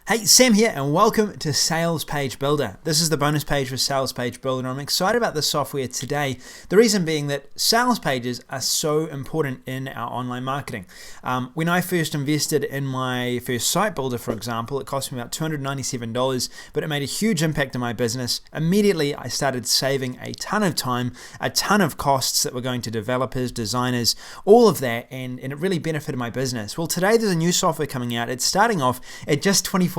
Hey, Sam here and welcome to Salespage Builder. This is the bonus page for Salespage Builder and I'm excited about this software today. The reason being that sales pages are so important in our online marketing. When I first invested in my first site builder, for example, it cost me about $297, but it made a huge impact on my business. Immediately, I started saving a ton of time, a ton of costs that were going to developers, designers, all of that, and it really benefited my business. Well, today there's a new software coming out. It's starting off at just $24.95,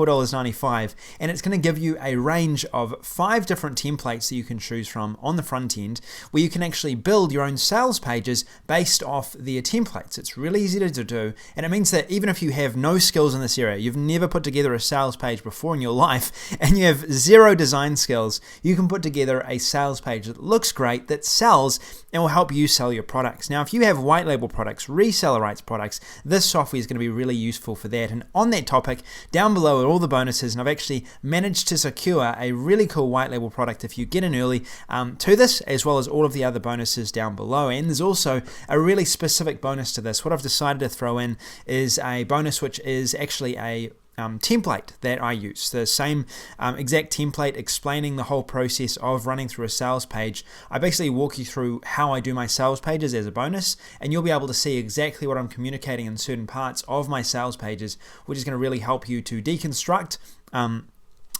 and it's going to give you a range of 5 different templates that you can choose from on the front end, where you can actually build your own sales pages based off their templates. It's really easy to do, and it means that even if you have no skills in this area, you've never put together a sales page before in your life, and you have zero design skills, you can put together a sales page that looks great, that sells, and will help you sell your products. Now, if you have white label products, reseller rights products, this software is going to be really useful for that. And on that topic, down below are all the bonuses, and I've actually managed to secure a really cool white label product if you get in early to this, as well as all of the other bonuses down below. And there's also a really specific bonus to this. What I've decided to throw in is a bonus which is actually a template that I use, the same exact template explaining the whole process of running through a sales page. I basically walk you through how I do my sales pages as a bonus, and you'll be able to see exactly what I'm communicating in certain parts of my sales pages, which is going to really help you to deconstruct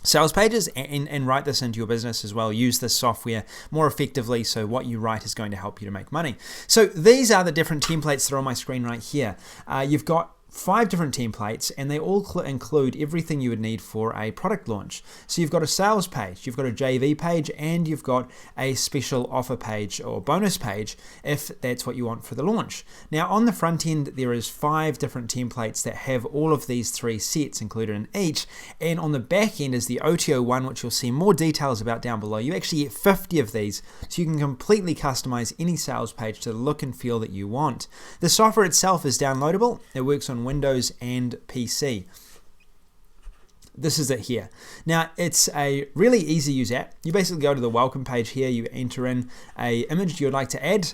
sales pages and write this into your business as well. Use this software more effectively, so what you write is going to help you to make money. So these are the different templates that are on my screen right here. You've got 5 different templates, and they all include everything you would need for a product launch. So you've got a sales page, you've got a JV page, and you've got a special offer page or bonus page if that's what you want for the launch. Now on the front end, there is 5 different templates that have all of these 3 sets included in each, and on the back end is the OTO one, which you'll see more details about down below. You actually get 50 of these, so you can completely customize any sales page to the look and feel that you want. The software itself is downloadable. It works on Windows and PC. This is it here. Now, it's a really easy to use app. You basically go to the welcome page here, you enter in an image you'd like to add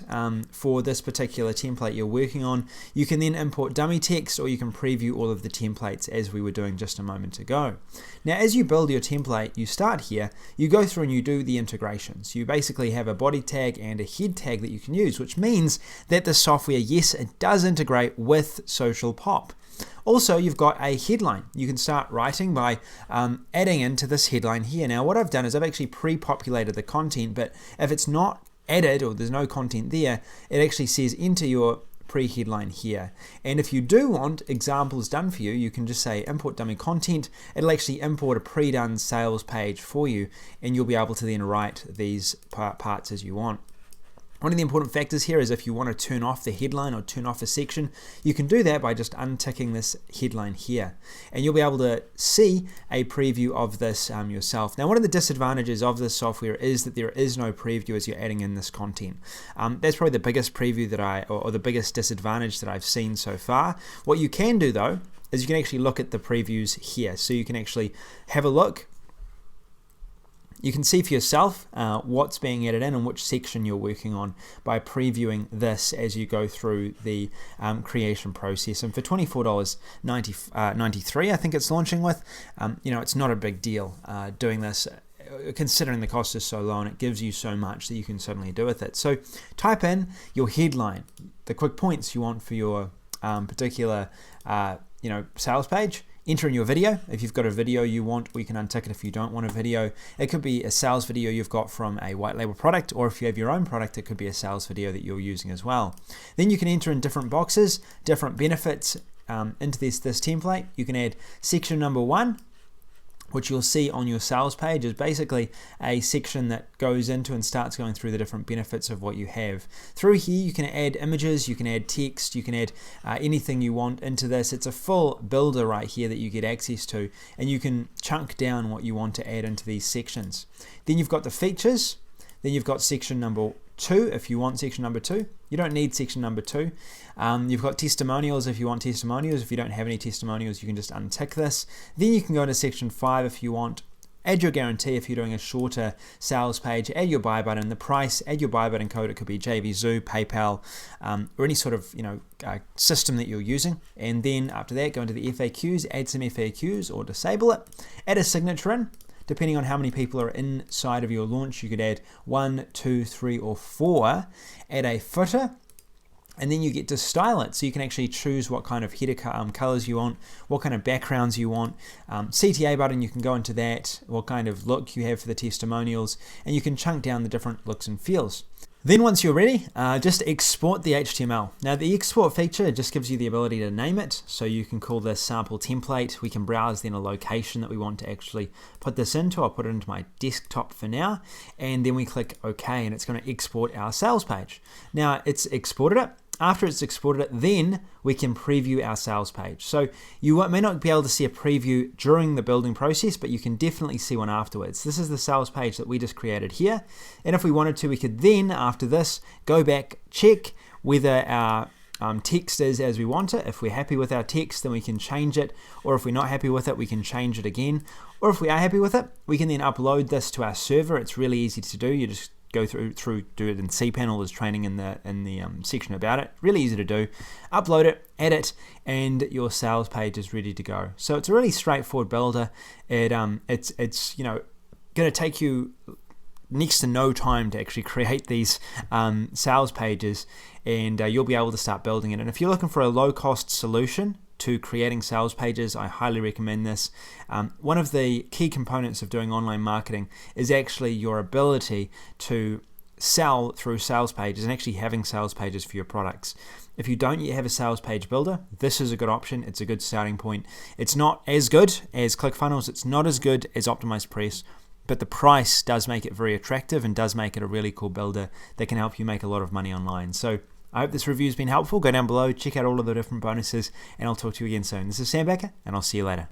for this particular template you're working on. You can then import dummy text, or you can preview all of the templates as we were doing just a moment ago. Now, as you build your template, you start here, you go through and you do the integrations. You basically have a body tag and a head tag that you can use, which means that the software, yes, it does integrate with Social Pop. Also, you've got a headline. You can start writing by adding into this headline here. Now, what I've done is I've actually pre-populated the content, but if it's not added or there's no content there, it actually says enter your pre-headline here. And if you do want examples done for you, you can just say import dummy content. It'll actually import a pre-done sales page for you, and you'll be able to then write these parts as you want. One of the important factors here is if you want to turn off the headline or turn off a section, you can do that by just unticking this headline here, and you'll be able to see a preview of this yourself. Now, one of the disadvantages of this software is that there is no preview as you're adding in this content. That's probably the biggest preview that or the biggest disadvantage that I've seen so far. What you can do though is you can actually look at the previews here, so you can actually have a look. You can see for yourself what's being added in and which section you're working on by previewing this as you go through the creation process. And for $24.93, I think it's launching with, it's not a big deal doing this, considering the cost is so low and it gives you so much that you can certainly do with it. So type in your headline, the quick points you want for your particular sales page. Enter in your video. If you've got a video you want, we can untick it if you don't want a video. It could be a sales video you've got from a white label product, or if you have your own product, it could be a sales video that you're using as well. Then you can enter in different boxes, different benefits into this template. You can add section number 1, which you'll see on your sales page is basically a section that goes into and starts going through the different benefits of what you have. Through here you can add images, you can add text, you can add anything you want into this. It's a full builder right here that you get access to, and you can chunk down what you want to add into these sections. Then you've got the features, then you've got section number 2 if you want section number 2. You don't need section number 2. You've got testimonials if you want testimonials. If you don't have any testimonials, you can just untick this. Then you can go into section 5 if you want add your guarantee if you're doing a shorter sales page, add your buy button, the price, add your buy button code. It could be JVZoo, PayPal, or any sort of system that you're using. And then after that, go into the FAQs, add some FAQs or disable it, add a signature in. Depending on how many people are inside of your launch, you could add 1, 2, 3, or 4. Add a footer, and then you get to style it. So you can actually choose what kind of header colors you want, what kind of backgrounds you want. CTA button, you can go into that, what kind of look you have for the testimonials, and you can chunk down the different looks and feels. Then once you're ready, just export the HTML. Now the export feature just gives you the ability to name it. So you can call this sample template. We can browse then a location that we want to actually put this into. I'll put it into my desktop for now. And then we click OK, and it's going to export our sales page. Now it's exported it. After it's exported it, then we can preview our sales page. So you may not be able to see a preview during the building process, but you can definitely see one afterwards. This is the sales page that we just created here. And if we wanted to, we could then, after this, go back, check whether our text is as we want it. If we're happy with our text, then we can change it. Or if we're not happy with it, we can change it again. Or if we are happy with it, we can then upload this to our server. It's really easy to do. You just go through do it in cPanel. There's training in the section about it. Really easy to do. Upload it, add it, and your sales page is ready to go. So it's a really straightforward builder. It's going to take you next to no time to actually create these sales pages, and you'll be able to start building it. And if you're looking for a low-cost solution to creating sales pages, I highly recommend this. One of the key components of doing online marketing is actually your ability to sell through sales pages and actually having sales pages for your products. If you don't yet have a sales page builder, this is a good option. It's a good starting point. It's not as good as ClickFunnels. It's not as good as Optimized Press, but the price does make it very attractive and does make it a really cool builder that can help you make a lot of money online. So I hope this review has been helpful. Go down below, check out all of the different bonuses, and I'll talk to you again soon. This is Sam Becker, and I'll see you later.